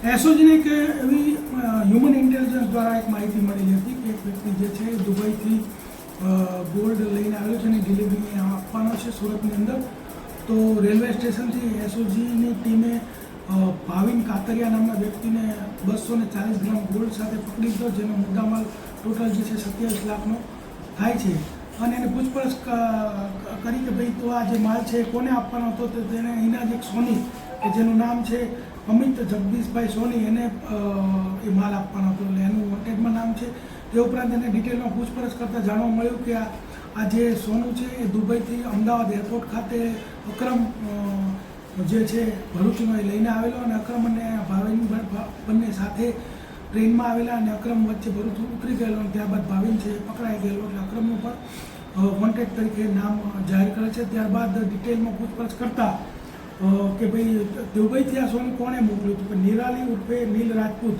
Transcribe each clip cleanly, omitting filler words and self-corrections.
એસઓજીને એક એવી human intelligence દ્વારા એક માહિતી મળેલી હતી કે એક વ્યક્તિ જે છે દુબઈથી ગોલ્ડ લઈને આવ્યો છે અને ડિલિવરી આપવાનો છે સુરતની અંદર. તો રેલવે સ્ટેશનથી એસઓજીની ટીમે ભાવિન કાતરિયા નામના વ્યક્તિને 240 ગ્રામ ગોલ્ડ સાથે પકડી લીધો, જેનો મુદ્દામાલ ટોટલ જે છે 27 લાખનો થાય છે. અને એને પૂછપરછ કરી કે ભાઈ તો આ જે માલ છે કોને આપવાનો હતો, તો તેને એના જ એક સોની કે જેનું નામ છે અમિત જગદીશભાઈ સોની, એને એ માલ આપવાનો હતો, એટલે એનું વોન્ટેડમાં નામ છે. તે ઉપરાંત એને ડિટેલમાં પૂછપરછ કરતાં જાણવા મળ્યું કે આ જે સોનું છે એ દુબઈથી અમદાવાદ એરપોર્ટ ખાતે અક્રમ જે છે ભરૂચનો એ લઈને આવેલો, અને અક્રમ અને ભાવિન બંને સાથે ટ્રેનમાં આવેલા, અને અક્રમ વચ્ચે ભરૂચ ઉતરી ગયેલો, અને ત્યારબાદ ભાવિન છે પકડાઈ ગયેલો, એટલે અક્રમનું પણ વોન્ટેડ તરીકે નામ જાહેર કરે છે. ત્યારબાદ ડિટેલમાં પૂછપરછ કરતા કે ભાઈ દુબઈથી આ સોનું કોણે મોકલ્યું હતું, કે નિરાલી ઉર્ફે નીલ રાજપૂત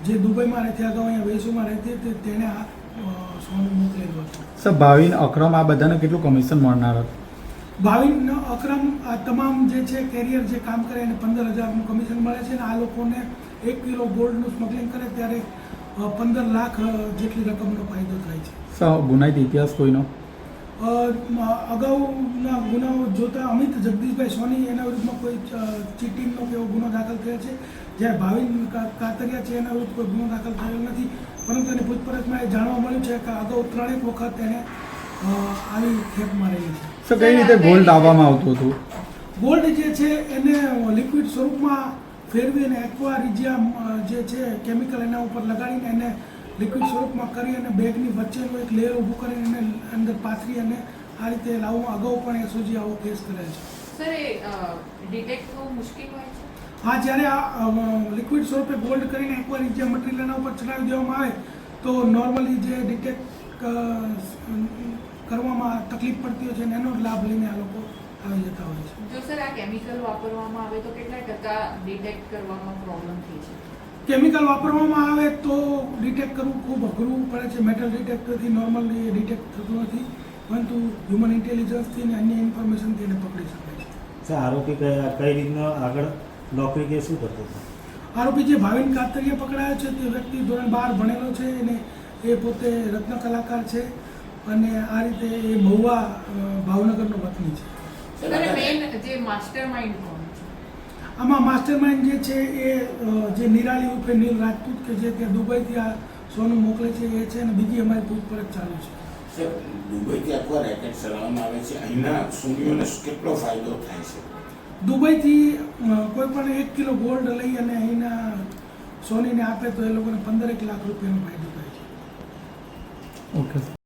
જે દુબઈમાં રહેતી, અગાઉ અહીંયા વેસુમાં રહેતી હતી, તેણે આ સોનું મોકલેલું હતું. સર, ભાવિન અક્રમ આ બધાને કેટલું કમિશન મળનાર હતું? ભાવિન અક્રમ આ તમામ જે છે કેરિયર જે કામ કરે એને 15,000નું કમિશન મળે છે, અને આ લોકોને 1 કિલો ગોલ્ડનું સ્મગલિંગ કરે ત્યારે 15 લાખ જેટલી રકમનો ફાયદો થાય છે. સર, ગુનાહિત ઇતિહાસ કોઈનો? અગાઉના ગુનાઓ જોતા અમિત જગદીશભાઈ સોની એના વિરુદ્ધમાં કોઈ ચીટિંગનો કે એવો ગુનો દાખલ થયો છે, જ્યારે ભાવિન કાતરિયા છે એના વિરુદ્ધ કોઈ ગુનો દાખલ થયેલો નથી. પરંતુ એની પૂછપરછમાં એ જાણવા મળ્યું છે કે અગાઉ 3 વખત એને આવી ખેપ મારેલી છે. સર, કઈ રીતે ગોલ્ડ આવવામાં આવતું હતું? ગોલ્ડ જે છે એને લિક્વિડ સ્વરૂપમાં ફેરવી અને એક્વા રિજિયા જે છે કેમિકલ એના ઉપર લગાડીને એને લિક્વિડ સ્વરૂપમાં કરી અને બેગની વચ્ચેનું એક લેયર ઊભું કરીને એને અંદર પાથરી અને આ રીતે લાવવામાં અગાઉ પણ એસઓજી આવો કેસ કરેલ છે. સર, એ ડિટેક્ટ કરવું મુશ્કેલ હોય છે? હા, જ્યારે આ લિક્વિડ સ્વરૂપે ગોલ્ડ કરીને એકવાર જે મટીરિયલ એના ઉપર ચડાવી દેવામાં આવે તો નોર્મલી જે ડિટેક્ટ કરવામાં તકલીફ પડતી હોય છે એનો લાભ લઈને આ લોકો આવી જતા હોય છે. જો સર આ કેમિકલ વાપરવામાં આવે તો કેટલા ટકા ડિટેક્ટ કરવામાં પ્રોબ્લેમ થઈ છે? કેમિકલ વાપરવામાં આવે તો ડિટેક્ટ કરવું ખૂબ અઘરું પડે છે. મેટલ ડિટેક્ટરથી નોર્મલી ડિટેક્ટ થતું નથી, પરંતુ હ્યુમન ઇન્ટેલિજન્સથી અને અન્ય ઇન્ફોર્મેશનથી એને પકડી શકાય છે. સર, આરોપી કઈ રીતના આગળ નોકરી કે શું કરતો હતો? આરોપી જે ભાવિન કાતરિયા પકડાયો છે તે વ્યક્તિ ધોરણ 12 ભણેલો છે, અને એ પોતે રત્ન કલાકાર છે, અને આ રીતે એ મહુવા ભાવનગરનો વતની છે. સર, મેઇન જે માસ્ટર માઇન્ડ કોણ છે આમાં? માસ્ટર માઇન્ડ જે છે એ જે નિરાલી ઉર્ફે નીલ રાજપૂત કે જે ત્યાં દુબઈથી આ સોનું મોકલે છે એ છે, અને બીજી અમારી પૂછપરછ ચાલુ છે. સર, દુબઈથી આખો રેકેટ ચલાવવામાં આવે છે, અહીંના સોનીઓને કેટલો ફાયદો થાય છે? દુબઈથી કોઈ પણ 1 કિલો ગોલ્ડ લઈ અને અહીંના સોનીને આપે તો એ લોકોને 15 લાખ રૂપિયાનો ફાયદો થાય છે. ઓકે.